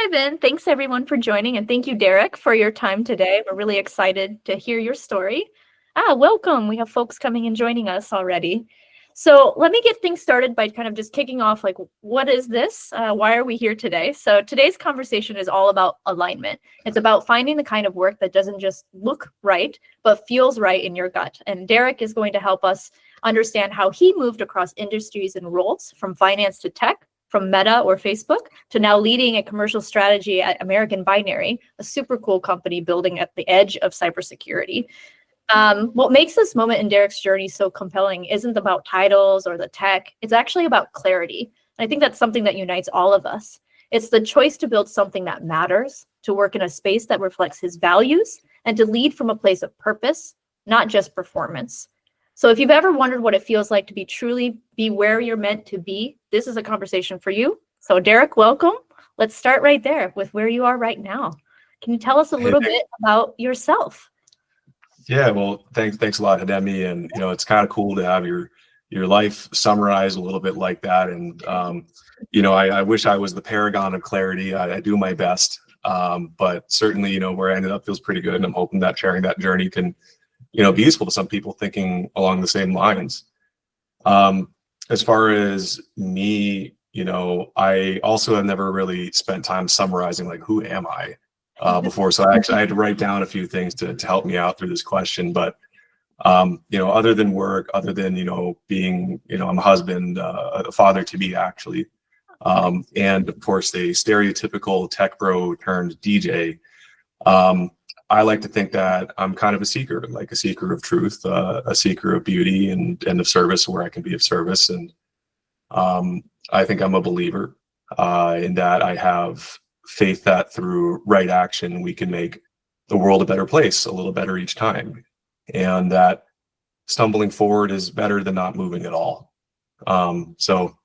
dive in. Thanks everyone for joining, and thank you, Derek, for your time today. We're really excited to hear your story. Welcome. We have folks coming and joining us already. So let me get things started by kind of just kicking off, like, what is this? Why are we here today? So today's conversation is all about alignment. It's about finding the kind of work that doesn't just look right, but feels right in your gut. And Derek is going to help us understand how he moved across industries and roles, from finance to tech, from Meta or Facebook to now leading a commercial strategy at American Binary, a super cool company building at the edge of cybersecurity. What makes this moment in Derek's journey so compelling isn't about titles or the tech. It's actually about clarity. And I think that's something that unites all of us. It's the choice to build something that matters, to work in a space that reflects his values, and to lead from a place of purpose, not just performance. So if you've ever wondered what it feels like to truly be where you're meant to be, this is a conversation for you. So Derek, welcome. Let's start right there with where you are right now. Can you tell us a little bit about yourself? Yeah, well, thanks a lot, Hidemi. And it's kind of cool to have your life summarized a little bit like that. And I wish I was the paragon of clarity. I do my best, but certainly where I ended up feels pretty good. And I'm hoping that sharing that journey can be useful to some people thinking along the same lines. As far as me, I also have never really spent time summarizing, like, who am I? Before. So I had to write down a few things to help me out through this question. But, other than work, other than, being, I'm a husband, a father to be, actually. And of course, a stereotypical tech bro turned DJ. I like to think that I'm kind of a seeker, like a seeker of truth, a seeker of beauty and of service where I can be of service. And I think I'm a believer in that. I have faith that through right action, we can make the world a better place, a little better each time. And that stumbling forward is better than not moving at all. So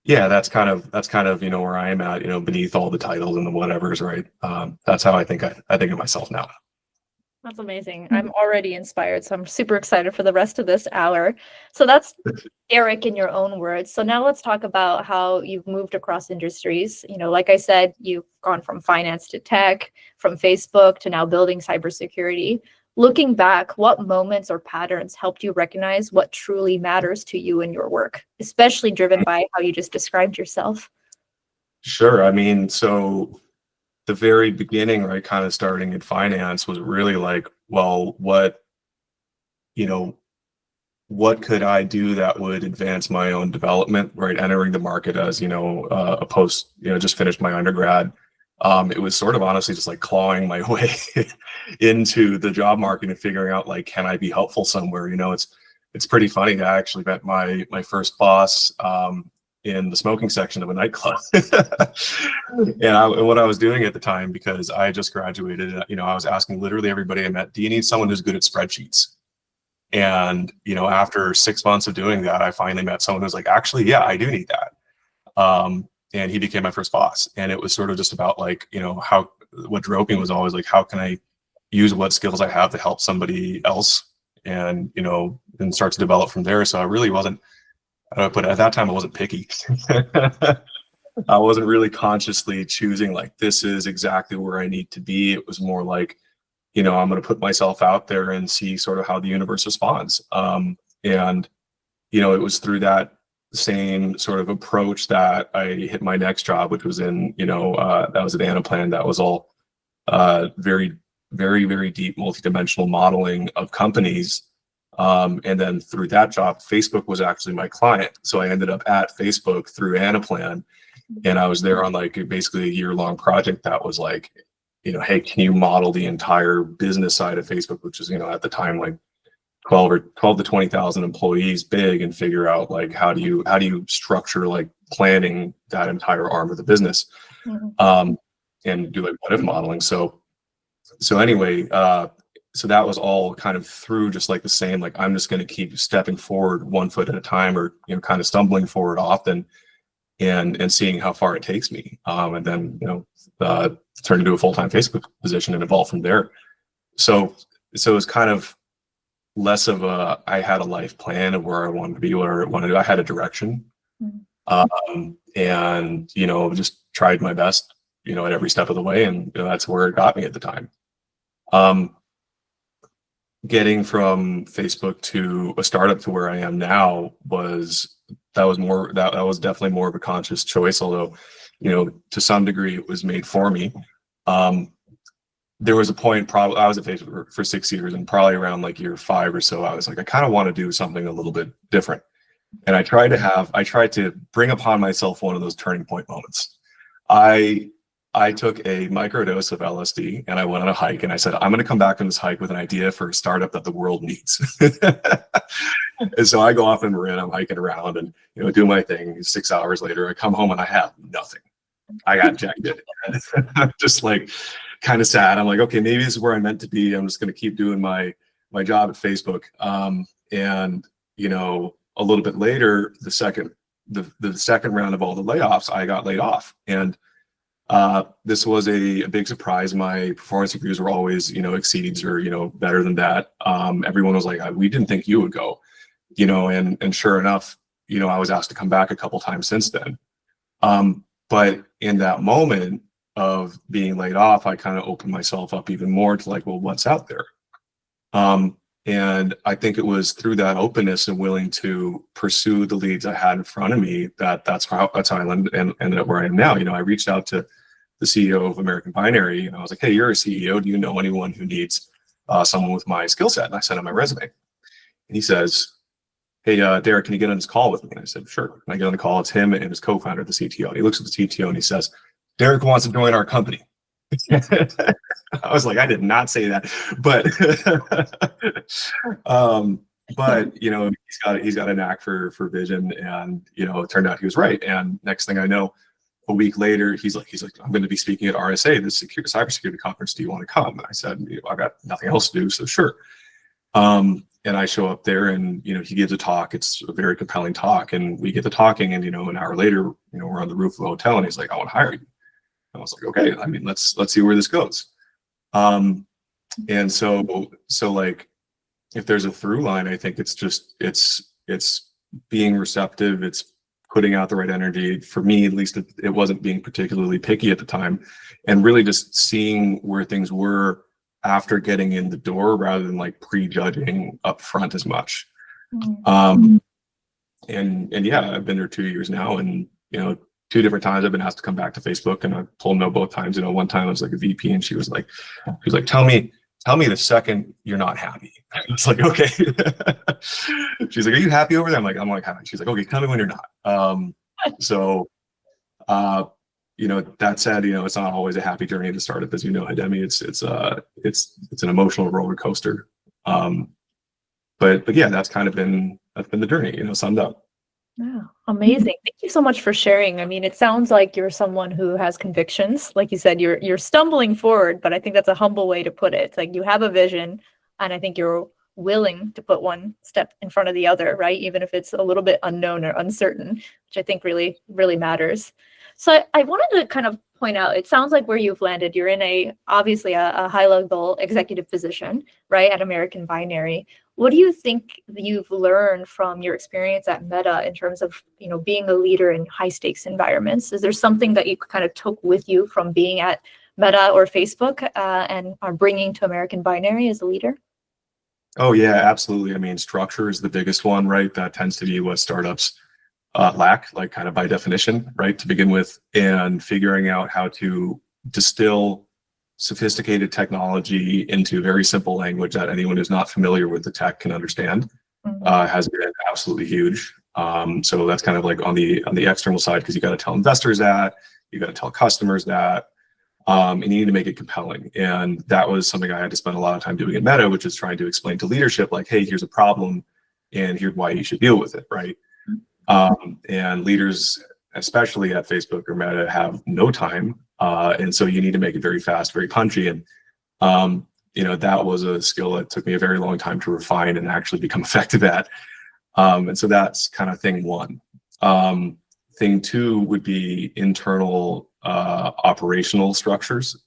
yeah, that's kind of where I am at, beneath all the titles and the whatevers, right? That's how I think of myself now. That's amazing. I'm already inspired, so I'm super excited for the rest of this hour. So that's Derek in your own words. So now let's talk about how you've moved across industries. Like I said, you've gone from finance to tech, from Facebook to now building cybersecurity. Looking back, what moments or patterns helped you recognize what truly matters to you in your work, especially driven by how you just described yourself? Sure. I mean, so the very beginning, right, kind of starting in finance was really like, well, what could I do that would advance my own development, right? Entering the market as, a post, just finished my undergrad. It was sort of honestly just like clawing my way into the job market and figuring out, like, can I be helpful somewhere? It's pretty funny. I actually met my first boss in the smoking section of a nightclub. And what I was doing at the time, because I just graduated, I was asking literally everybody I met, do you need someone who's good at spreadsheets? And, after 6 months of doing that, I finally met someone who's like, actually, yeah, I do need that. And he became my first boss. And it was sort of just about, like, what drove me was always like, how can I use what skills I have to help somebody else? And, and start to develop from there. So I really wasn't, but at that time I wasn't picky. I wasn't really consciously choosing, like, this is exactly where I need to be. It was more like, I'm going to put myself out there and see sort of how the universe responds. And, it was through that same sort of approach that I hit my next job, which was in, that was at Anaplan. That was all very, very, very deep multidimensional modeling of companies. And then through that job, Facebook was actually my client. So I ended up at Facebook through Anaplan, and I was there on, like, basically a year-long project that was like, hey, can you model the entire business side of Facebook, which is, at the time, like 12 to 20,000 employees big, and figure out, like, how do you structure, like, planning that entire arm of the business, and do, like, what if modeling. So anyway, so that was all kind of through just like the same, like, I'm just going to keep stepping forward 1 foot at a time, or, kind of stumbling forward often, and seeing how far it takes me. And then, turned into a full-time Facebook position and evolved from there. So it was kind of less of I had a life plan of where I wanted to be, where I wanted to. I had a direction, and just tried my best at every step of the way. And that's where it got me at the time. Getting from Facebook to a startup to where I am now was definitely more of a conscious choice, although, to some degree it was made for me. There was a point, I was at Facebook for 6 years, and probably around like year 5 or so, I was like, I kind of want to do something a little bit different. And I tried to bring upon myself one of those turning point moments. I took a microdose of LSD and I went on a hike, and I said, I'm going to come back on this hike with an idea for a startup that the world needs. And so I go off in Marin, I'm hiking around and, do my thing. 6 hours later, I come home and I have nothing. I got ejected. I'm just like kind of sad. I'm like, okay, maybe this is where I'm meant to be. I'm just going to keep doing my job at Facebook. And, a little bit later, the second round of all the layoffs, I got laid off. And this was a big surprise. My performance reviews were always, exceeds or, better than that. Everyone was like, we didn't think you would go, and sure enough, I was asked to come back a couple times since then. But in that moment of being laid off, I kind of opened myself up even more to like, well, what's out there? And I think it was through that openness and willing to pursue the leads I had in front of me that's how I ended up where I am now. I reached out to the CEO of American Binary, and I was like, hey, you're a CEO. Do you know anyone who needs someone with my skill set? And I sent him my resume. And he says, hey, Derek, can you get on this call with me? And I said, sure. And I get on the call. It's him and his co-founder, the CTO. And he looks at the CTO and he says, Derek wants to join our company. I was like, I did not say that, but he's got a knack for vision, and it turned out he was right. And next thing I know, a week later, he's like, I'm going to be speaking at RSA, this cybersecurity conference. Do you want to come? And I said, I got nothing else to do, so sure. And I show up there, and he gives a talk. It's a very compelling talk, and we get to talking, and an hour later, we're on the roof of a hotel, and he's like, I want to hire you. I was like, okay, let's see where this goes. And so like, if there's a through line, I think it's being receptive. It's putting out the right energy. For me, at least, it wasn't being particularly picky at the time, and really just seeing where things were after getting in the door rather than like prejudging up front as much. And yeah, I've been there 2 years now, and 2 different times I've been asked to come back to Facebook, and I told no both times. One time I was like a VP, and she was like, tell me the second you're not happy. I was like, okay. She's like, are you happy over there? I'm like, happy. She's like, okay, tell me when you're not. That said, it's not always a happy journey to start up, as Hidemi. It's an emotional roller coaster. But yeah, that's been the journey, summed up. Yeah, amazing. Thank you so much for sharing. It sounds like you're someone who has convictions. Like you said, you're stumbling forward, but I think that's a humble way to put it. It's like you have a vision, and I think you're willing to put one step in front of the other, right? Even if it's a little bit unknown or uncertain, which I think really, really matters. So I wanted to kind of point out, it sounds like where you've landed, you're in obviously a high-level executive position, right, at American Binary. What do you think you've learned from your experience at Meta in terms of, being a leader in high-stakes environments? Is there something that you kind of took with you from being at Meta or Facebook and are bringing to American Binary as a leader? Oh yeah, absolutely. Structure is the biggest one, right? That tends to be what startups lack, like kind of by definition, right, to begin with, and figuring out how to distill sophisticated technology into very simple language that anyone who's not familiar with the tech can understand has been absolutely huge. So that's kind of like on the external side, because you got to tell investors that, you got to tell customers that, and you need to make it compelling. And that was something I had to spend a lot of time doing at Meta, which is trying to explain to leadership, like, hey, here's a problem, and here's why you should deal with it, right? And leaders, especially at Facebook or Meta, have no time. And so you need to make it very fast, very punchy. And, that was a skill that took me a very long time to refine and actually become effective at. And so that's kind of thing one. Thing two would be internal operational structures,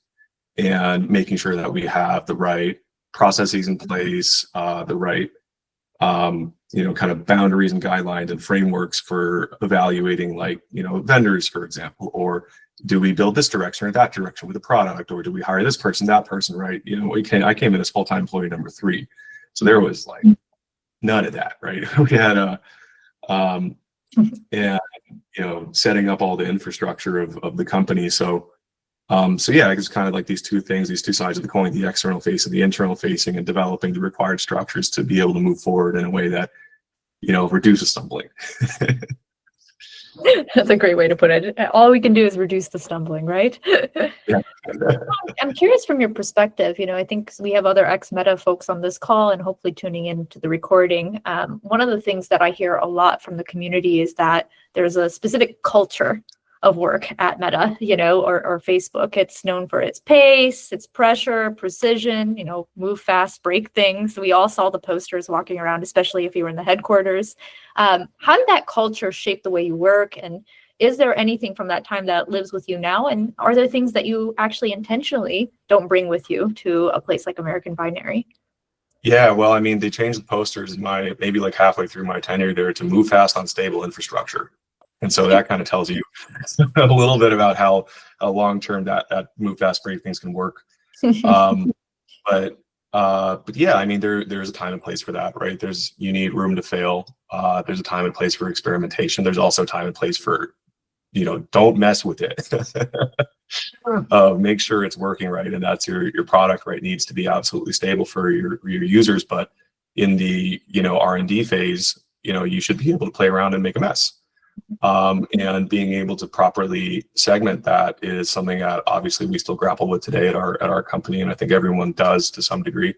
and making sure that we have the right processes in place, the right kind of boundaries and guidelines and frameworks for evaluating, like, vendors, for example, or do we build this direction or that direction with a product, or do we hire this person, that person, right? You know, I came in as full-time employee number 3, so there was like none of that, right? We had a and you know, setting up all the infrastructure of the company. So so yeah, it's kind of like these two things, these two sides of the coin, the external facing, the internal facing, and developing the required structures to be able to move forward in a way that, you know, reduces stumbling. That's a great way to put it. All we can do is reduce the stumbling, right? Yeah. I'm curious from your perspective, you know, I think we have other ex-Meta folks on this call and hopefully tuning into the recording. One of the things that I hear a lot from the community is that there's a specific culture of work at Meta, you know, or Facebook. It's known for its pace, its pressure, precision, you know, move fast, break things. We all saw the posters walking around, especially if you were in the headquarters. How did that culture shape the way you work? And is there anything from that time that lives with you now? And are there things that you actually intentionally don't bring with you to a place like American Binary? Yeah, well, I mean, they changed the posters maybe like halfway through my tenure there to move fast on stable infrastructure. And so that kind of tells you a little bit about how long-term that move fast break things can work. But yeah, I mean, there's a time and place for that, right? You need room to fail. There's a time and place for experimentation. There's also time and place for, you know, don't mess with it. Make sure it's working right, and that's your product, right? Needs to be absolutely stable for your users. But in the, you know, R&D phase, you know, you should be able to play around and make a mess. And being able to properly segment that is something that obviously we still grapple with today at our company, and I think everyone does to some degree.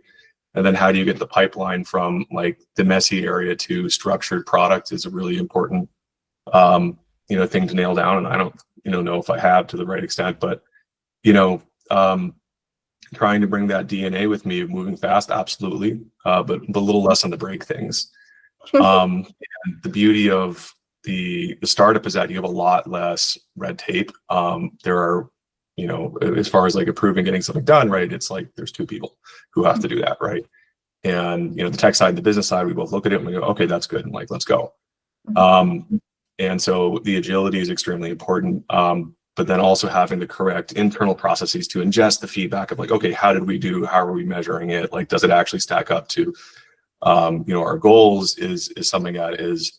And then how do you get the pipeline from like the messy area to structured product is a really important you know, thing to nail down. And I don't, you know if I have to the right extent, but you know, trying to bring that DNA with me of moving fast, absolutely, but a little less on the break things. And the beauty of the startup is that you have a lot less red tape. There are, you know, as far as like approving getting something done, right? It's like there's 2 people who have to do that, right? And you know, the tech side and the business side, we both look at it and we go, okay, that's good, and like let's go. And so the agility is extremely important. But then also having the correct internal processes to ingest the feedback of like, okay, how did we do? How are we measuring it? Like, does it actually stack up to, you know, our goals is something that is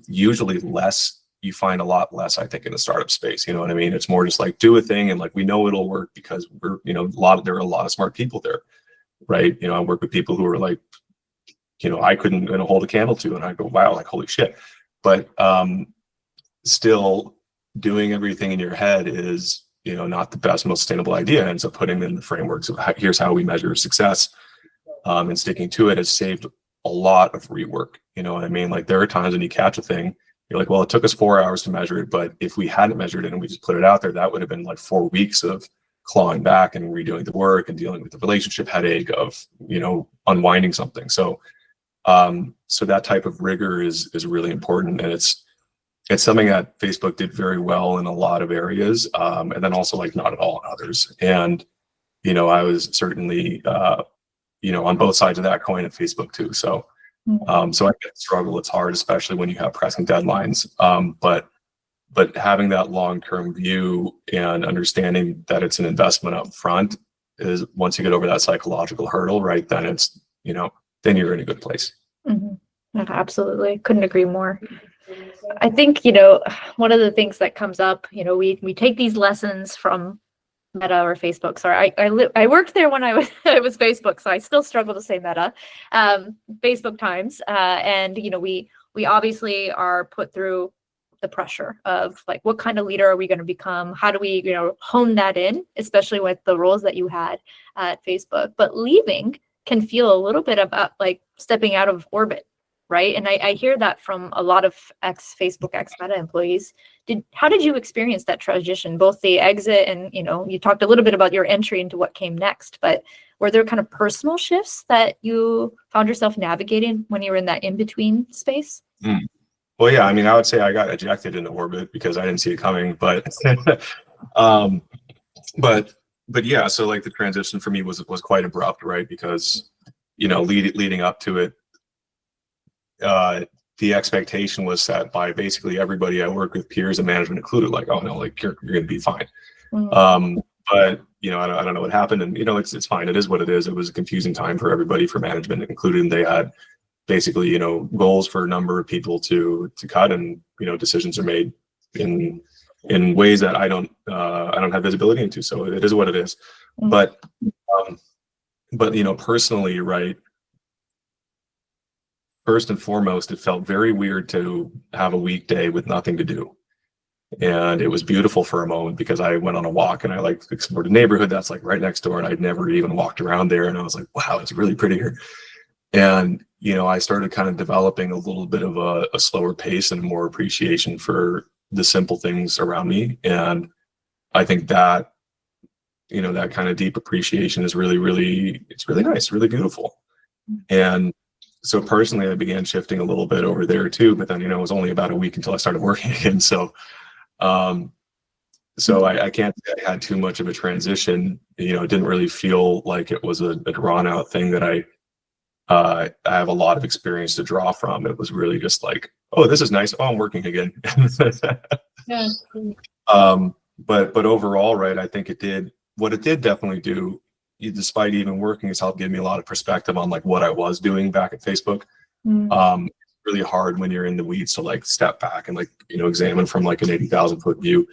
usually less, you find a lot less, I think, in the startup space. You know what I mean? It's more just like do a thing and like we know it'll work because we're, you know, there are a lot of smart people there, right? You know, I work with people who are like, you know, I couldn't hold a candle to, and I go, wow, like holy shit. But still doing everything in your head is, you know, not the best, most sustainable idea. And so putting in the frameworks of here's how we measure success and sticking to it has saved a lot of rework. You know what I mean? Like there are times when you catch a thing, you're like, well, it took us 4 hours to measure it, but if we hadn't measured it and we just put it out there, that would have been like 4 weeks of clawing back and redoing the work and dealing with the relationship headache of, you know, unwinding something. So so that type of rigor is really important, and it's something that Facebook did very well in a lot of areas, and then also like not at all in others. And you know, I was certainly you know, on both sides of that coin at Facebook too. So so I get the struggle. It's hard, especially when you have pressing deadlines. But having that long-term view and understanding that it's an investment up front is, once you get over that psychological hurdle, right, then it's, you know, then you're in a good place. Yeah, absolutely. Couldn't agree more. I think, you know, one of the things that comes up, you know, we take these lessons from Meta or Facebook. Sorry, I worked there when I was it was Facebook, so I still struggle to say Meta. Facebook times, and you know, we obviously are put through the pressure of like, what kind of leader are we going to become? How do we, you know, hone that in, especially with the roles that you had at Facebook? But leaving can feel a little bit about like stepping out of orbit, right? And I hear that from a lot of ex-Facebook, ex-Meta employees. How did you experience that transition, both the exit and, you know, you talked a little bit about your entry into what came next, but were there kind of personal shifts that you found yourself navigating when you were in that in-between space? Well, yeah, I mean, I would say I got ejected into orbit because I didn't see it coming, but but yeah, so like the transition for me was quite abrupt, right? Because, you know, leading up to it, the expectation was set by basically everybody I work with, peers and management included, like, oh no, like you're going to be fine. But I don't know what happened, and it's fine. It is what it is. It was a confusing time for everybody, for management included. And they had basically goals for a number of people to cut, and decisions are made in ways that I don't have visibility into. So it is what it is. But personally, right, first and foremost, it felt very weird to have a weekday with nothing to do. And it was beautiful for a moment because I went on a walk and I explored a neighborhood that's like right next door, and I'd never even walked around there. And I was like, wow, it's really pretty here. And, I started kind of developing a little bit of a slower pace and more appreciation for the simple things around me. And I think that, that kind of deep appreciation is really, really, it's really nice, really beautiful. And so personally, I began shifting a little bit over there too, but then, it was only about a week until I started working again. So I can't say I had too much of a transition. It didn't really feel like it was a drawn out thing that I have a lot of experience to draw from. It was really just like, oh, this is nice. Oh, I'm working again. Yeah. But overall, right, I think what it did definitely do, despite even working, is help give me a lot of perspective on like what I was doing back at Facebook. It's really hard when you're in the weeds to like step back and examine from like an 80,000 foot view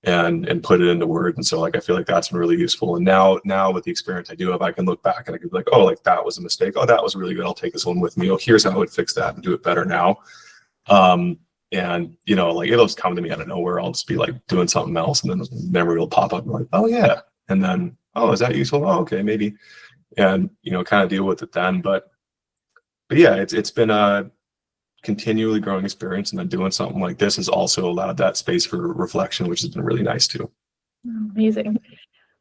and put it into words. And so like I feel like that's been really useful. And now with the experience I do have, I can look back and I can be like, oh, like that was a mistake. Oh, that was really good. I'll take this one with me. Oh, here's how I would fix that and do it better now. And like it'll just come to me out of nowhere. I'll just be like doing something else, and then the memory will pop up and like, oh yeah. And then, oh, is that useful? Oh, okay, maybe. And kind of deal with it then. But yeah, it's been a continually growing experience, and then doing something like this has also allowed that space for reflection, which has been really nice too. Amazing.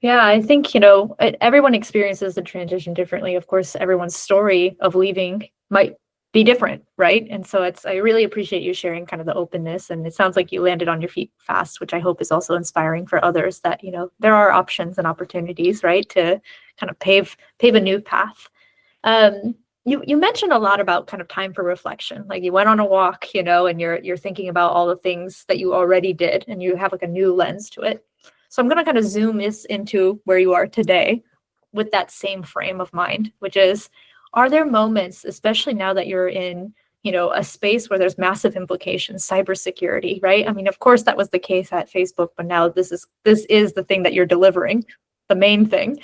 Yeah, I think, everyone experiences the transition differently. Of course, everyone's story of leaving might be different, right? And so I really appreciate you sharing kind of the openness, and it sounds like you landed on your feet fast, which I hope is also inspiring for others, that, there are options and opportunities, right, to kind of pave a new path. You mentioned a lot about kind of time for reflection. Like you went on a walk, and you're thinking about all the things that you already did, and you have like a new lens to it. So I'm going to kind of zoom this into where you are today with that same frame of mind, which is, are there moments, especially now that you're in, a space where there's massive implications, cybersecurity, right? I mean, of course that was the case at Facebook, but now this is the thing that you're delivering, the main thing.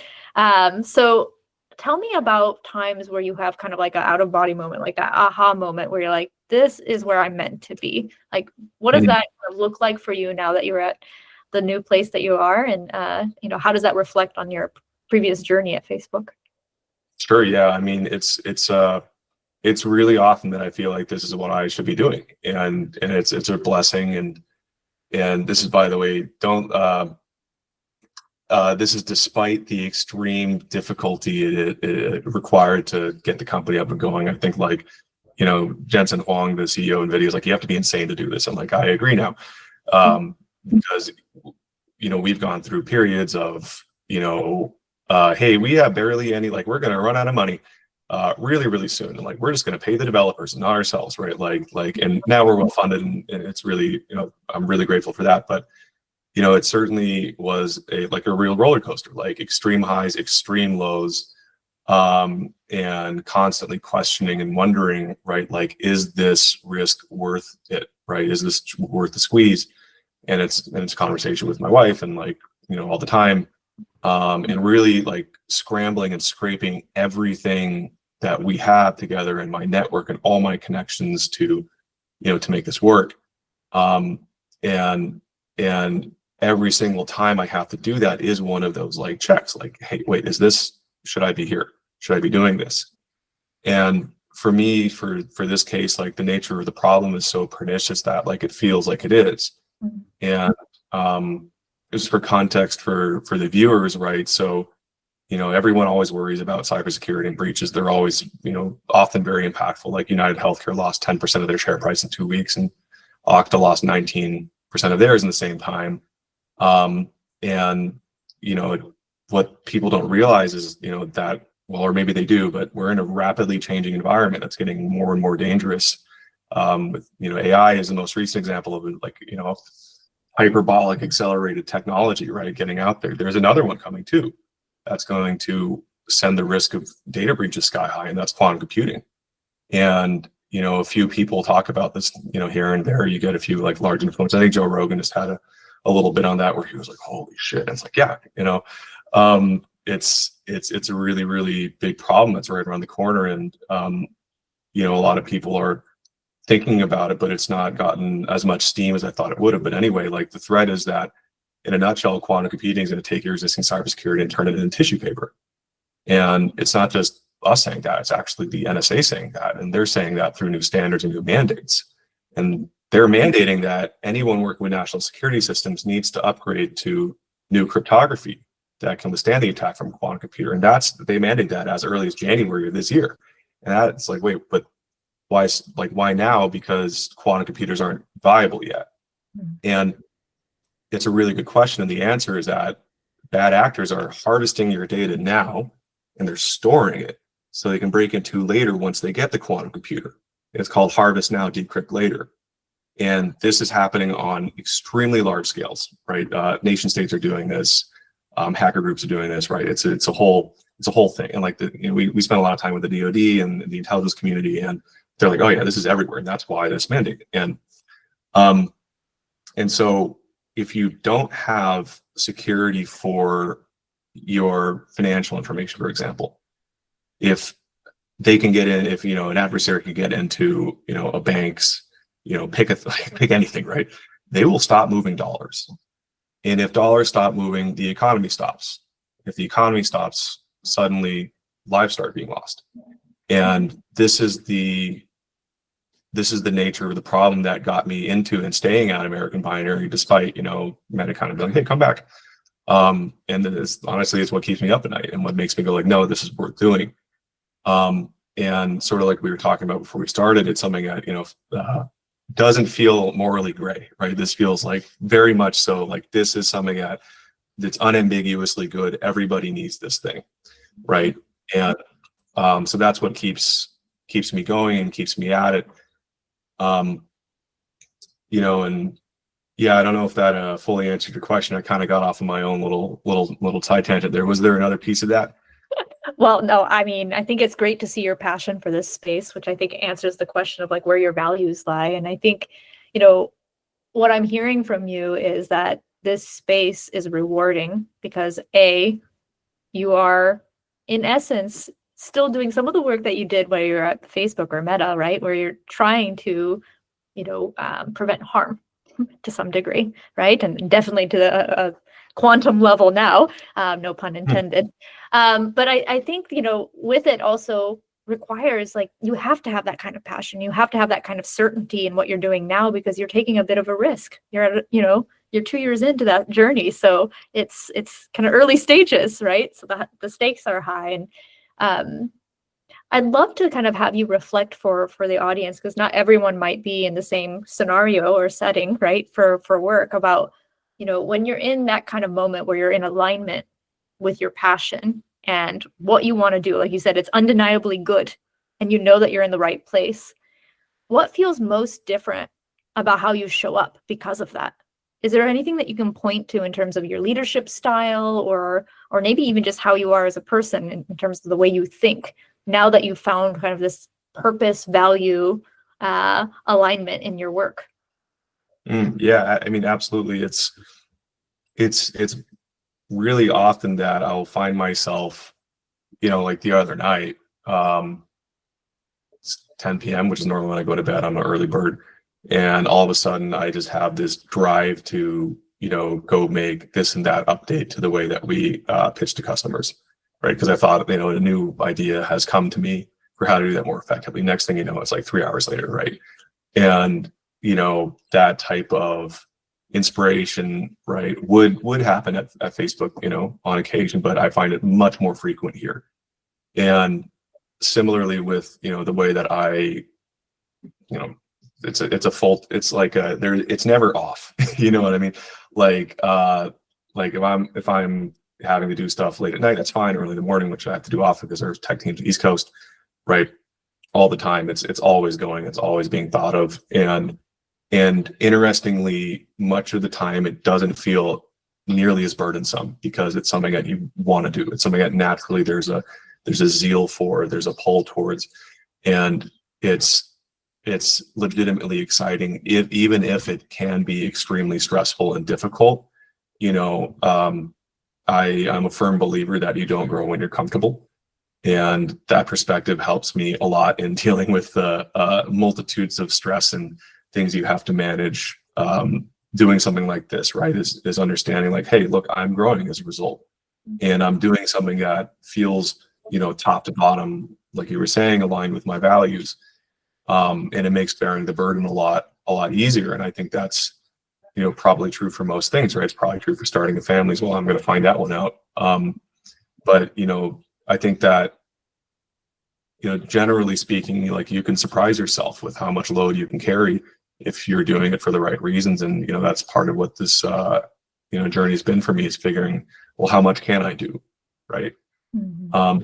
So tell me about times where you have kind of like an out of body moment, like that aha moment where you're like, this is where I'm meant to be. Like, what does that kind of look like for you now that you're at the new place that you are? And, how does that reflect on your previous journey at Facebook? Sure. Yeah. I mean, it's really often that I feel like this is what I should be doing. And it's a blessing. And this is, by the way, this is despite the extreme difficulty it required to get the company up and going. I think like, Jensen Huang, the CEO of NVIDIA, is like, you have to be insane to do this. I'm like, I agree now. Because, we've gone through periods of, hey, we have barely any, like, we're going to run out of money really, really soon. And like, we're just going to pay the developers and not ourselves. Right. And now we're well funded, and it's really, I'm really grateful for that. But, it certainly was a real roller coaster, like extreme highs, extreme lows, and constantly questioning and wondering, right? Like, is this risk worth it? Right. Is this worth the squeeze? And it's a conversation with my wife, and like, all the time. And really like scrambling and scraping everything that we have together in my network and all my connections to make this work. And every single time I have to do that is one of those like checks, like, hey, wait, should I be here? Should I be doing this? And for me, for this case, like the nature of the problem is so pernicious that like it feels like it is. And just for context for the viewers, right? So, everyone always worries about cybersecurity and breaches. They're always, often very impactful. Like United Healthcare lost 10% of their share price in 2 weeks, and Okta lost 19% of theirs in the same time. And what people don't realize is, that, well, or maybe they do, but we're in a rapidly changing environment that's getting more and more dangerous. With, AI is the most recent example of like, hyperbolic accelerated technology, right? Getting out there. There's another one coming too. That's going to send the risk of data breaches sky high, and that's quantum computing. And, a few people talk about this, here and there. You get a few like large influencers. I think Joe Rogan just had a little bit on that where he was like, holy shit. And it's like, yeah, it's a really, really big problem that's right around the corner. And, a lot of people are thinking about it, but it's not gotten as much steam as I thought it would have. But anyway, like the threat is that in a nutshell, quantum computing is going to take your existing cybersecurity and turn it into tissue paper. And it's not just us saying that, it's actually the NSA saying that. And they're saying that through new standards and new mandates. And they're mandating that anyone working with national security systems needs to upgrade to new cryptography that can withstand the attack from a quantum computer. And they mandate that as early as January of this year. And that's like, wait, but why now? Because quantum computers aren't viable yet. And it's a really good question. And the answer is that bad actors are harvesting your data now and they're storing it so they can break into later once they get the quantum computer. It's called harvest now, decrypt later. And this is happening on extremely large scales, right? Nation states are doing this. Hacker groups are doing this, right? It's a whole thing. And like we spent a lot of time with the DoD and the intelligence community, and they're like, oh yeah, this is everywhere, and that's why this mandate. And so if you don't have security for your financial information, for example, if they can get in, if an adversary can get into a bank's, pick anything, right? They will stop moving dollars, and if dollars stop moving, the economy stops. If the economy stops, suddenly lives start being lost. And this is the nature of the problem that got me into and staying at American Binary, despite, Meta kind of being like, hey, come back. And honestly, it's what keeps me up at night and what makes me go like, no, this is worth doing. And sort of like we were talking about before we started, it's something that, doesn't feel morally gray, right? This feels like very much so like this is something that's unambiguously good. Everybody needs this thing, right? And so that's what keeps me going and keeps me at it. And yeah, I don't know if that fully answered your question. I kind of got off of my own little side tangent there. Was there another piece of that? Well, no, I mean, I think it's great to see your passion for this space, which I think answers the question of like where your values lie. And I think, what I'm hearing from you is that this space is rewarding because you are in essence still doing some of the work that you did while you're at Facebook or Meta, right? Where you're trying to, prevent harm to some degree, right? And definitely to a quantum level now, no pun intended. But I think, with it also requires like, you have to have that kind of passion. You have to have that kind of certainty in what you're doing now, because you're taking a bit of a risk. You're you're 2 years into that journey. So it's kind of early stages, right? So the stakes are high. And I'd love to kind of have you reflect for the audience, because not everyone might be in the same scenario or setting, right? For work, about, when you're in that kind of moment where you're in alignment with your passion and what you want to do. Like you said, it's undeniably good and that you're in the right place. What feels most different about how you show up because of that? Is there anything that you can point to in terms of your leadership style or maybe even just how you are as a person in terms of the way you think, now that you've found kind of this purpose, value, alignment in your work? Yeah, I mean, absolutely. It's really often that I'll find myself, like the other night, it's 10 p.m., which is normally when I go to bed. I'm an early bird. And all of a sudden I just have this drive to, go make this and that update to the way that we pitch to customers, right? Because I thought, a new idea has come to me for how to do that more effectively. Next thing you know, it's like 3 hours later, right? And, that type of inspiration, right, would happen at Facebook, on occasion, but I find it much more frequent here. And similarly with, the way that I, it's never off. You know what I mean? Like if I'm having to do stuff late at night, that's fine. Early in the morning, which I have to do often because there's tech teams East Coast, right? all the time. It's always going, it's always being thought of. And interestingly, much of the time it doesn't feel nearly as burdensome because it's something that you want to do. It's something that naturally there's a zeal for, there's a pull towards, and it's legitimately exciting, even if it can be extremely stressful and difficult. I'm a firm believer that you don't grow when you're comfortable. And that perspective helps me a lot in dealing with the multitudes of stress and things you have to manage. Doing something like this, right, is understanding like, hey, look, I'm growing as a result. And I'm doing something that feels, top to bottom, like you were saying, aligned with my values. And it makes bearing the burden a lot easier. And I think that's, probably true for most things, right? It's probably true for starting a family as well. I'm going to find that one out. But I think that, generally speaking, like you can surprise yourself with how much load you can carry if you're doing it for the right reasons. And, that's part of what this, journey has been for me, is figuring, well, how much can I do? Right. Mm-hmm.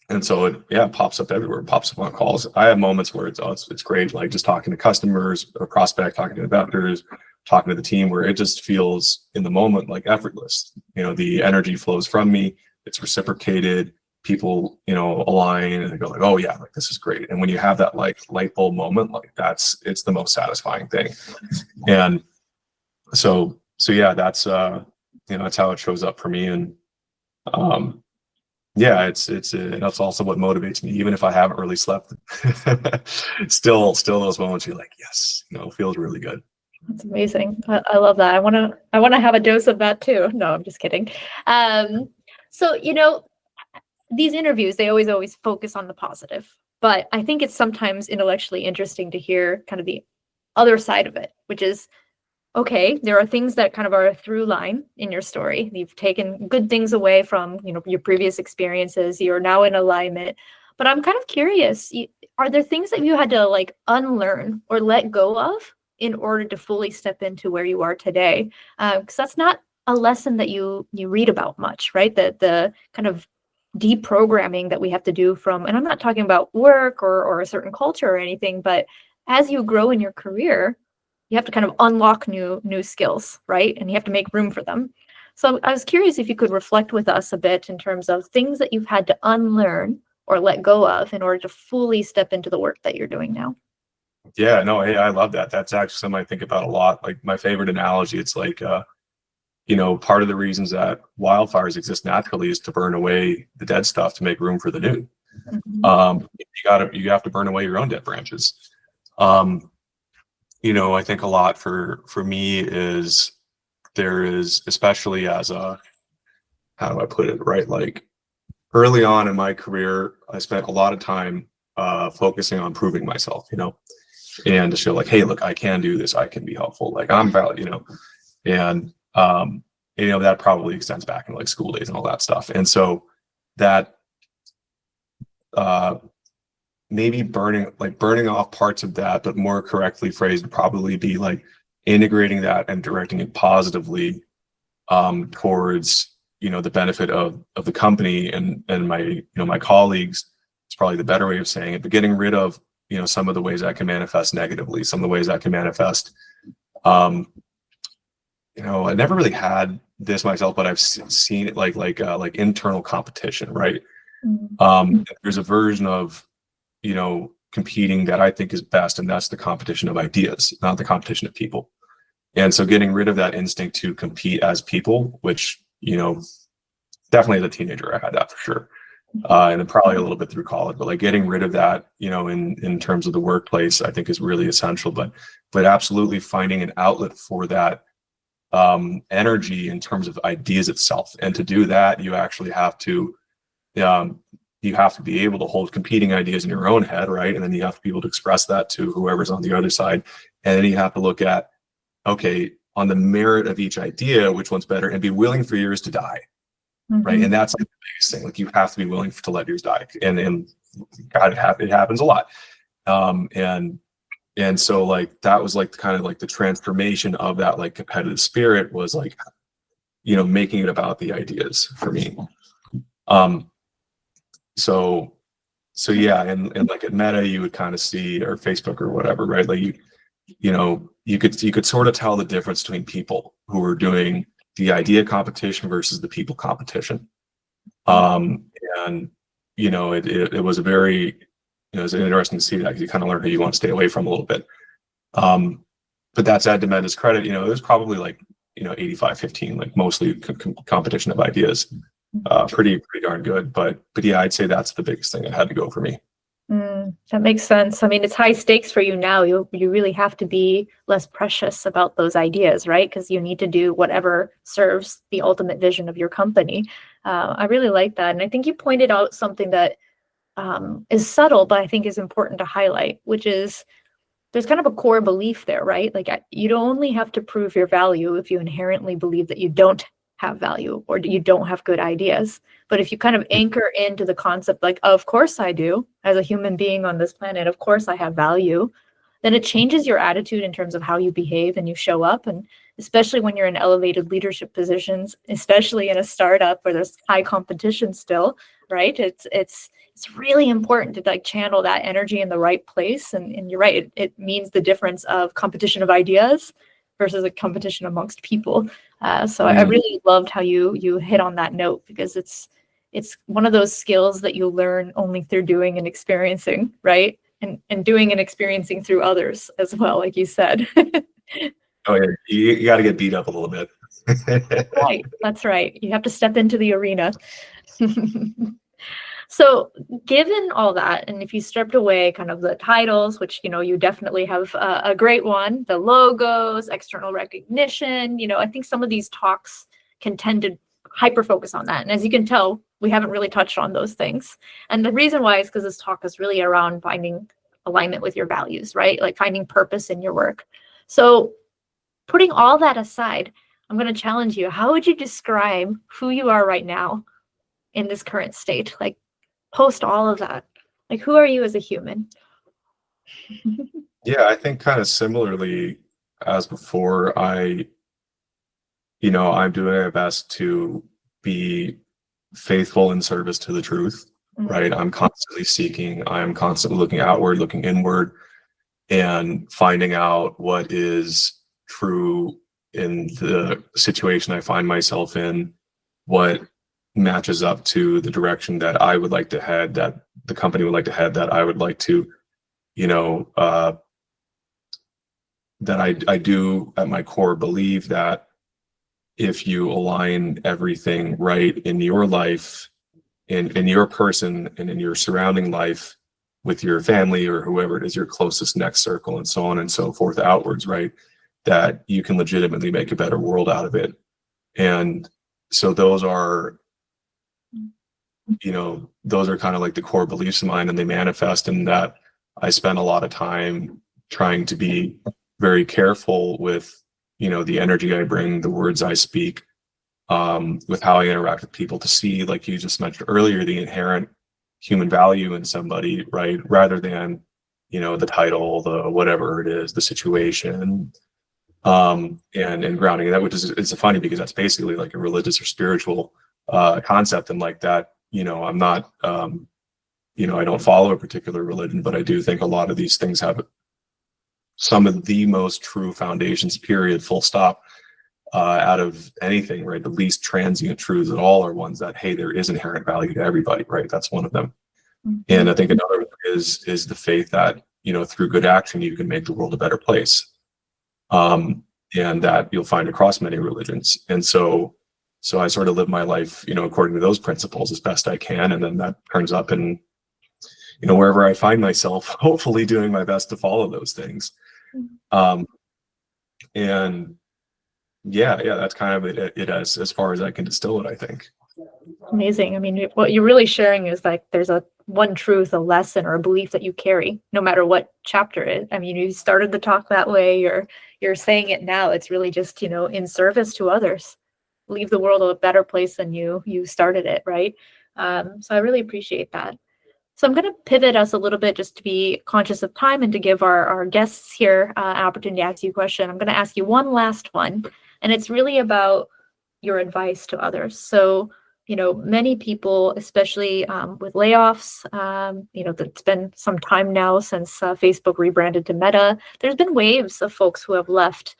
And so it pops up everywhere. It pops up on calls. I have moments where it's great, like just talking to customers, a prospect, talking to investors, talking to the team, where it just feels in the moment like effortless. The energy flows from me. It's reciprocated. People, align and they go like, oh yeah, like this is great. And when you have that like light bulb moment, like it's the most satisfying thing. And so yeah, that's that's how it shows up for me. And yeah, that's also what motivates me, even if I haven't really slept. still those moments you're like, yes, it feels really good. That's amazing. I love that. I want to have a dose of that too. No, I'm just kidding. So, these interviews, they always focus on the positive, but I think it's sometimes intellectually interesting to hear kind of the other side of it, which is, okay, there are things that kind of are a through line in your story. You've taken good things away from, your previous experiences. You're now in alignment, but I'm kind of curious, are there things that you had to like unlearn or let go of in order to fully step into where you are today? Because that's not a lesson that you read about much, right? The kind of deprogramming that we have to do from, and I'm not talking about work or a certain culture or anything, but as you grow in your career, you have to kind of unlock new skills, right? And you have to make room for them. So I was curious if you could reflect with us a bit in terms of things that you've had to unlearn or let go of in order to fully step into the work that you're doing now. Yeah, no, hey, I love that. That's actually something I think about a lot. Like my favorite analogy, it's like, part of the reasons that wildfires exist naturally is to burn away the dead stuff to make room for the new. Mm-hmm. You have to burn away your own dead branches. I think a lot for me is there is, especially as a, how do I put it, right? Like early on in my career, I spent a lot of time focusing on proving myself, and to show like, hey, look, I can do this. I can be helpful. Like I'm valid, and that probably extends back in like school days and all that stuff. And so that maybe burning off parts of that, but more correctly phrased would probably be like integrating that and directing it positively towards the benefit of the company and my my colleagues. It's probably the better way of saying it, but getting rid of some of the ways that can manifest negatively, some of the ways that can manifest. I never really had this myself, but I've seen it like internal competition, right? Mm-hmm. There's a version of competing that I think is best, and that's the competition of ideas, not the competition of people. And so getting rid of that instinct to compete as people, which definitely as a teenager I had that for sure, and then probably a little bit through college, but like getting rid of that in terms of the workplace, I think is really essential. But absolutely finding an outlet for that energy in terms of ideas itself. And to do that, you actually have to be able to hold competing ideas in your own head, right? And then you have to be able to express that to whoever's on the other side. And then you have to look at, okay, on the merit of each idea, which one's better, and be willing for yours to die, Mm-hmm. right? And that's like the biggest thing. Like you have to be willing to let yours die. And God, it happens a lot. And so like that was like kind of like the transformation of that like competitive spirit was like, making it about the ideas for me. So So yeah, and like at Meta, you would kind of see, or Facebook or whatever, right? Like you could sort of tell the difference between people who are doing the idea competition versus the people competition. Um, and it was a very, it was interesting to see that, because you kind of learn who you want to stay away from a little bit. But that said, to Meta's credit, it was probably like 85-15, like mostly competition of ideas. Pretty darn good. But yeah, I'd say that's the biggest thing that had to go for me. That makes sense. I mean, it's high stakes for you now. You really have to be less precious about those ideas, right? Because you need to do whatever serves the ultimate vision of your company. I really like that. And I think you pointed out something that is subtle, but I think is important to highlight, which is there's kind of a core belief there, right? Like you don't only have to prove your value if you inherently believe that you don't have value or you don't have good ideas. But if you kind of anchor into the concept, like, of course I do, as a human being on this planet, of course I have value, then it changes your attitude in terms of how you behave and you show up. And especially when you're in elevated leadership positions, especially in a startup where there's high competition still, right? It's really important to like channel that energy in the right place. And you're right, it means the difference of competition of ideas versus a competition amongst people. So I really loved how you hit on that note, because it's one of those skills that you learn only through doing and experiencing, right? And doing and experiencing through others as well, like you said. Oh yeah, you got to get beat up a little bit. Right, that's right. You have to step into the arena. So given all that, and if you stripped away kind of the titles, which, you definitely have a great one, the logos, external recognition, I think some of these talks can tend to hyper focus on that. And as you can tell, we haven't really touched on those things. And the reason why is because this talk is really around finding alignment with your values, right? Like finding purpose in your work. So putting all that aside, I'm going to challenge you. How would you describe who you are right now in this current state? Like, post all of that. Like, who are you as a human? Yeah, I think kind of similarly as before, I'm doing my best to be faithful in service to the truth, right? I'm constantly seeking, I'm constantly looking outward, looking inward, and finding out what is true in the situation I find myself in, what matches up to the direction that I would like to head, that the company would like to head, that I would like to, that I do at my core believe that if you align everything right in your life, in your person and in your surrounding life with your family or whoever it is, your closest next circle, and so on and so forth outwards, right, that you can legitimately make a better world out of it. And so those are kind of like the core beliefs of mine, and they manifest in that I spend a lot of time trying to be very careful with, the energy I bring, the words I speak, with how I interact with people, to see, like you just mentioned earlier, the inherent human value in somebody, right? Rather than, the title, the whatever it is, the situation, and grounding that, which is, it's funny because that's basically like a religious or spiritual concept. And like that, I'm not, I don't follow a particular religion, but I do think a lot of these things have some of the most true foundations, period, full stop, out of anything, right? The least transient truths at all are ones that, hey, there is inherent value to everybody, right? That's one of them. And I think another one is the faith that, through good action, you can make the world a better place. And that you'll find across many religions. And so I sort of live my life, according to those principles as best I can. And then that turns up in, wherever I find myself, hopefully doing my best to follow those things. And yeah, that's kind of it as far as I can distill it, I think. Amazing. I mean, what you're really sharing is like there's a one truth, a lesson, or a belief that you carry, no matter what chapter it is. I mean, you started the talk that way, you're saying it now. It's really just, in service to others. Leave the world a better place than you started it, right? So I really appreciate that. So I'm going to pivot us a little bit just to be conscious of time and to give our guests here an opportunity to ask you a question. I'm going to ask you one last one, and it's really about your advice to others. So many people, especially with layoffs, it's been some time now since Facebook rebranded to Meta. There's been waves of folks who have left.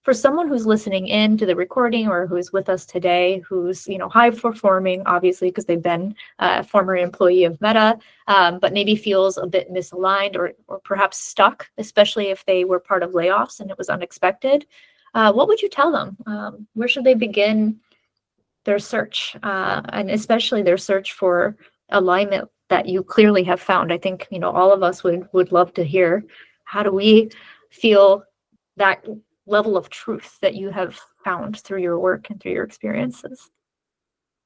For someone who's listening in to the recording or who's with us today, who's high performing, obviously because they've been a former employee of Meta, but maybe feels a bit misaligned or perhaps stuck, especially if they were part of layoffs and it was unexpected, what would you tell them? Where should they begin their search, and especially their search for alignment that you clearly have found? I think all of us would love to hear, how do we feel that level of truth that you have found through your work and through your experiences?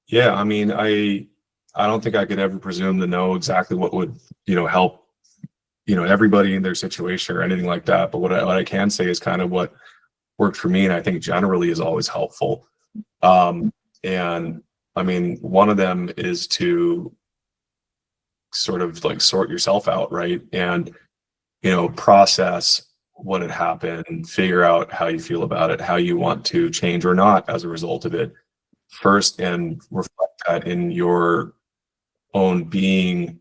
Yeah, I mean, I don't think I could ever presume to know exactly what would help everybody in their situation or anything like that. But what I can say is kind of what worked for me, and I think generally is always helpful. And I mean, one of them is to sort of like sort yourself out, right? And process what had happened, figure out how you feel about it, how you want to change or not as a result of it first, and reflect that in your own being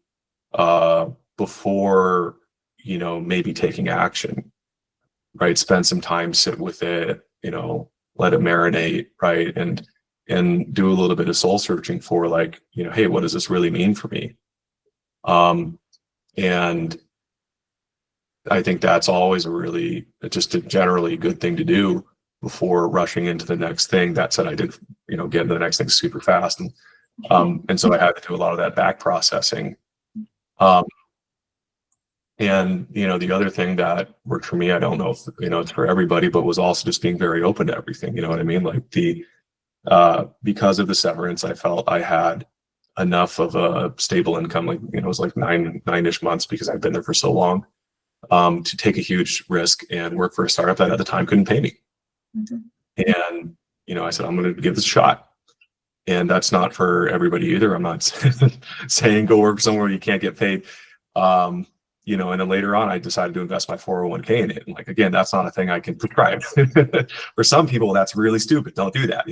before maybe taking action, right? Spend some time, sit with it, let it marinate, right? And do a little bit of soul searching for like, hey, what does this really mean for me? And I think that's always just a generally good thing to do before rushing into the next thing. That said, I did, get into the next thing super fast. And so I had to do a lot of that back processing. And, the other thing that worked for me, I don't know if, it's for everybody, but was also just being very open to everything. You know what I mean? Like because of the severance, I felt I had enough of a stable income, like, it was like nine-ish months because I'd been there for so long, to take a huge risk and work for a startup that at the time couldn't pay me. Mm-hmm. And, I said, I'm going to give this a shot. And that's not for everybody either. I'm not saying go work somewhere you can't get paid. And then later on, I decided to invest my 401k in it. And like, again, that's not a thing I can prescribe. For some people, that's really stupid. Don't do that,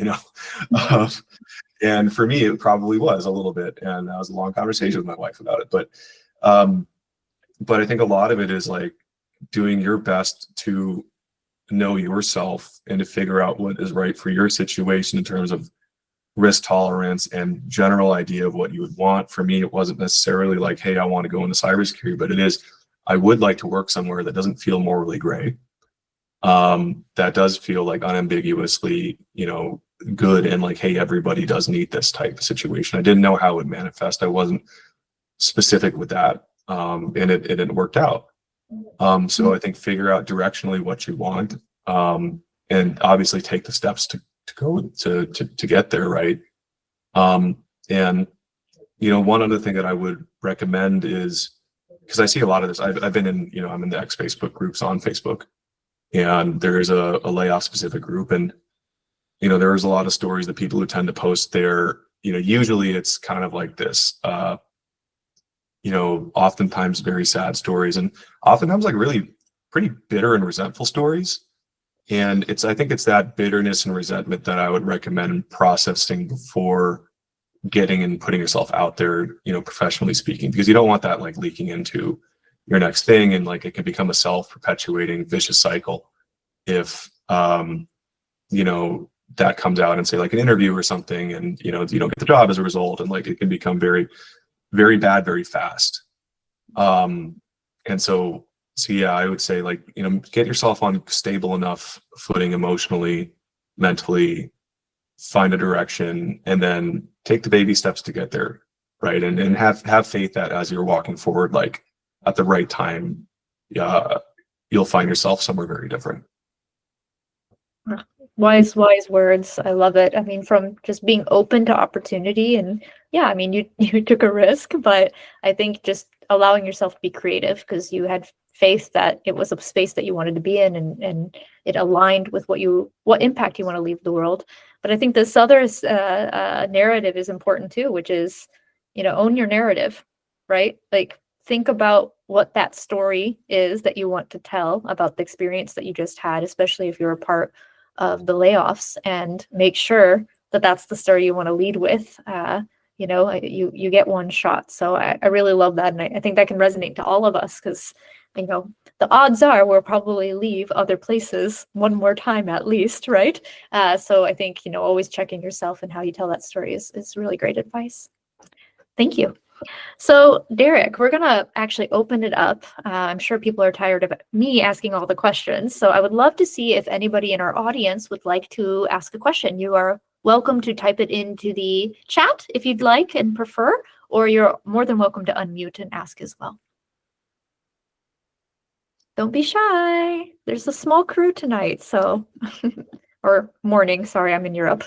And for me, it probably was a little bit. And that was a long conversation with my wife about it. But I think a lot of it is like doing your best to know yourself and to figure out what is right for your situation in terms of risk tolerance and general idea of what you would want. For me, it wasn't necessarily like, hey, I want to go into cybersecurity, but it is, I would like to work somewhere that doesn't feel morally gray. That does feel like unambiguously, good and like, hey, everybody does need this type of situation. I didn't know how it would manifest. I wasn't specific with that. And it worked out. So I think figure out directionally what you want, and obviously take the steps to go to get there, right? And one other thing that I would recommend is, because I see a lot of this, I've been in, I'm in the ex-Facebook groups on Facebook, and there's a layoff specific group, and there's a lot of stories that people who tend to post there, usually it's kind of like this, oftentimes very sad stories, and oftentimes like really pretty bitter and resentful stories. And I think it's that bitterness and resentment that I would recommend processing before getting and putting yourself out there, professionally speaking, because you don't want that like leaking into your next thing. And like, it can become a self-perpetuating vicious cycle if, that comes out and say like an interview or something, and, you don't get the job as a result. And like, it can become very, very bad, very fast. And so yeah, I would say like, get yourself on stable enough footing emotionally, mentally, find a direction, and then take the baby steps to get there, right? And have faith that as you're walking forward, like at the right time, you'll find yourself somewhere very different. Wise words. I love it. I mean, from just being open to opportunity, and yeah, I mean, you took a risk, but I think just allowing yourself to be creative because you had faith that it was a space that you wanted to be in, and it aligned with what impact you want to leave the world. But I think this other narrative is important too, which is, own your narrative, right? Like, think about what that story is that you want to tell about the experience that you just had, especially if you're a part of the layoffs, and make sure that's the story you want to lead with. You know, you get one shot. So I really love that. And I think that can resonate to all of us, because, you know, the odds are we'll probably leave other places one more time at least, right? So I think, you know, always checking yourself and how you tell that story is really great advice. Thank you. So Derek, we're going to actually open it up. I'm sure people are tired of me asking all the questions. So I would love to see if anybody in our audience would like to ask a question. You are welcome to type it into the chat if you'd like and prefer, or you're more than welcome to unmute and ask as well. Don't be shy. There's a small crew tonight, so, or morning, sorry, I'm in Europe.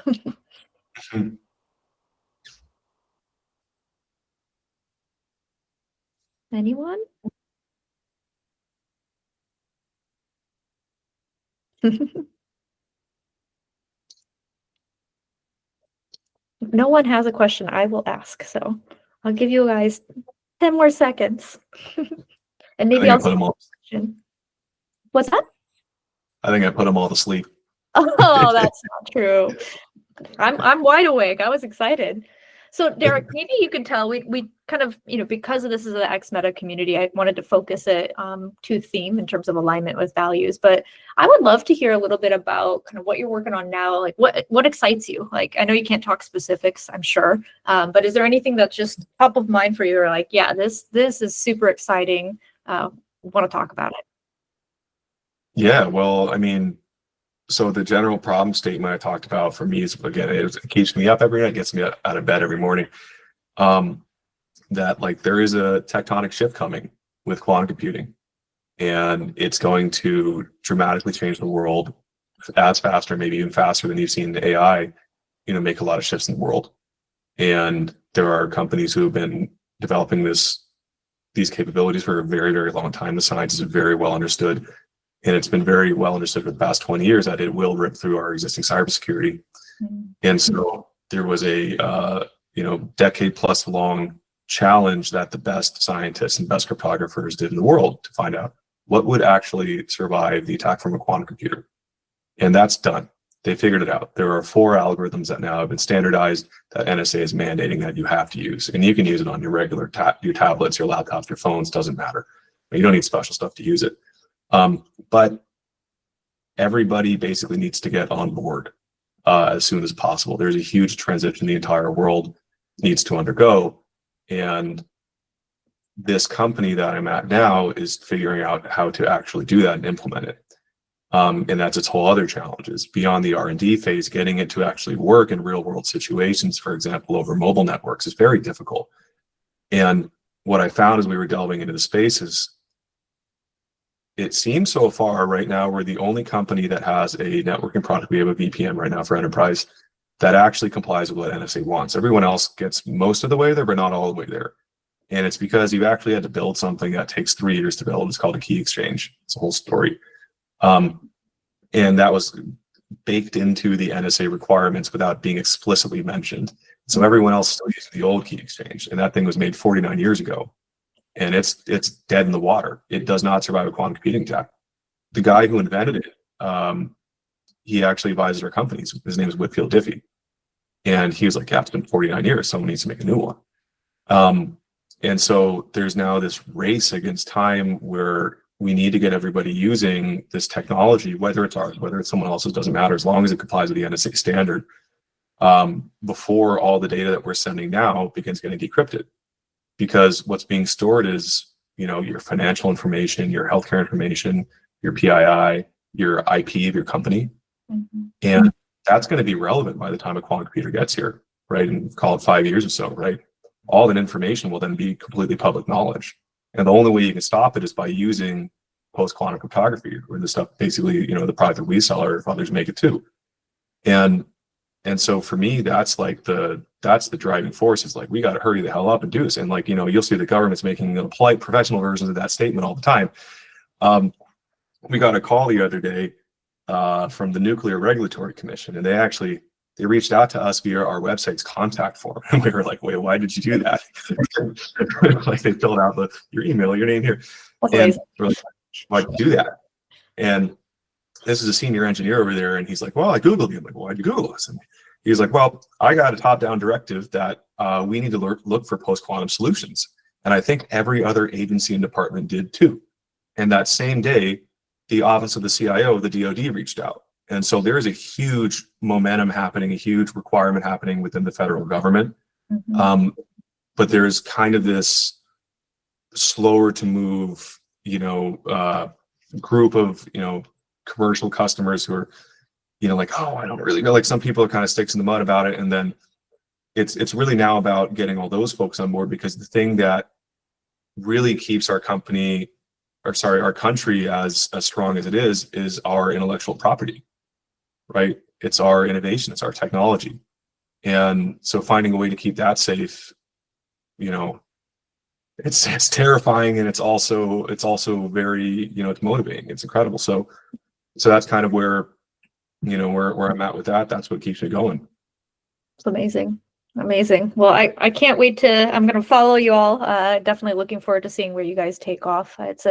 Anyone? If no one has a question, I will ask. So I'll give you guys 10 more seconds. And maybe I'll put them all. What's that? I think I put them all to sleep. Oh, that's not true. I'm wide awake. I was excited. So Derek, maybe you can tell, we kind of, you know, because this is the exmeta community, I wanted to focus it to theme in terms of alignment with values, but I would love to hear a little bit about kind of what you're working on now. Like what excites you? Like, I know you can't talk specifics, I'm sure, but is there anything that's just top of mind for you, or like, yeah, this is super exciting, want to talk about it? Yeah, well, I mean, so the general problem statement I talked about for me is, again, it keeps me up every night, gets me out of bed every morning. That like there is a tectonic shift coming with quantum computing, and it's going to dramatically change the world as fast, or maybe even faster than you've seen AI, you know, make a lot of shifts in the world. And there are companies who have been developing these capabilities for a very, very long time. The science is very well understood. And it's been very well understood for the past 20 years that it will rip through our existing cybersecurity. Mm-hmm. And so there was a decade plus long challenge that the best scientists and best cryptographers did in the world to find out what would actually survive the attack from a quantum computer. And that's done. They figured it out. There are 4 algorithms that now have been standardized that NSA is mandating that you have to use. And you can use it on your regular your tablets, your laptops, your phones, doesn't matter. You don't need special stuff to use it. But everybody basically needs to get on board as soon as possible. There's a huge transition the entire world needs to undergo. And this company that I'm at now is figuring out how to actually do that and implement it. And that's its whole other challenges. Beyond the R&D phase, getting it to actually work in real world situations, for example, over mobile networks, is very difficult. And what I found as we were delving into the space is, it seems so far right now we're the only company that has a networking product. We have a VPN right now for enterprise that actually complies with what NSA wants. Everyone else gets most of the way there, but not all the way there. And it's because you've actually had to build something that takes 3 years to build. It's called a key exchange. It's a whole story. And that was baked into the NSA requirements without being explicitly mentioned. So everyone else still uses the old key exchange. And that thing was made 49 years ago. And it's dead in the water. It does not survive a quantum computing attack. The guy who invented it, he actually advises our companies. His name is Whitfield Diffie. And he was like, yeah, it's been 49 years. Someone needs to make a new one. And so there's now this race against time where we need to get everybody using this technology, whether it's ours, whether it's someone else's, doesn't matter, as long as it complies with the NSA standard, before all the data that we're sending now begins getting decrypted. Because what's being stored is, you know, your financial information, your healthcare information, your PII, your IP of your company. Mm-hmm. And that's going to be relevant by the time a quantum computer gets here, right? And call it 5 years or so, right? All that information will then be completely public knowledge. And the only way you can stop it is by using post-quantum cryptography, or the stuff, basically, you know, the product that we sell, or if others make it too. And so for me, that's the driving force, is like, we got to hurry the hell up and do this. And like, you know, you'll see the government's making polite professional versions of that statement all the time. We got a call the other day from the Nuclear Regulatory Commission, and they reached out to us via our website's contact form. And we were like, wait, why did you do that? Like, they filled out your email, your name here. And we're like, why'd you do that? And this is a senior engineer over there, and he's like, well, I Googled you. I'm like, well, why'd you Google us? And He's like, well, I got a top-down directive that we need to look for post-quantum solutions. And I think every other agency and department did too. And that same day, the office of the CIO of the DoD reached out. And so there's a huge momentum happening, a huge requirement happening within the federal government. Mhm. But there's kind of this slower to move, group of, commercial customers who are, like, oh, I don't really know. Like some people are kind of sticks in the mud about it. And then it's really now about getting all those folks on board, because the thing that really keeps our country as strong as it is our intellectual property, right? It's our innovation, it's our technology. And so finding a way to keep that safe, it's terrifying, and it's also very, it's motivating. It's incredible. So that's kind of where I'm at with that. That's what keeps me going. It's amazing. Amazing. Well, I can't wait I'm going to follow you all. Definitely looking forward to seeing where you guys take off. It's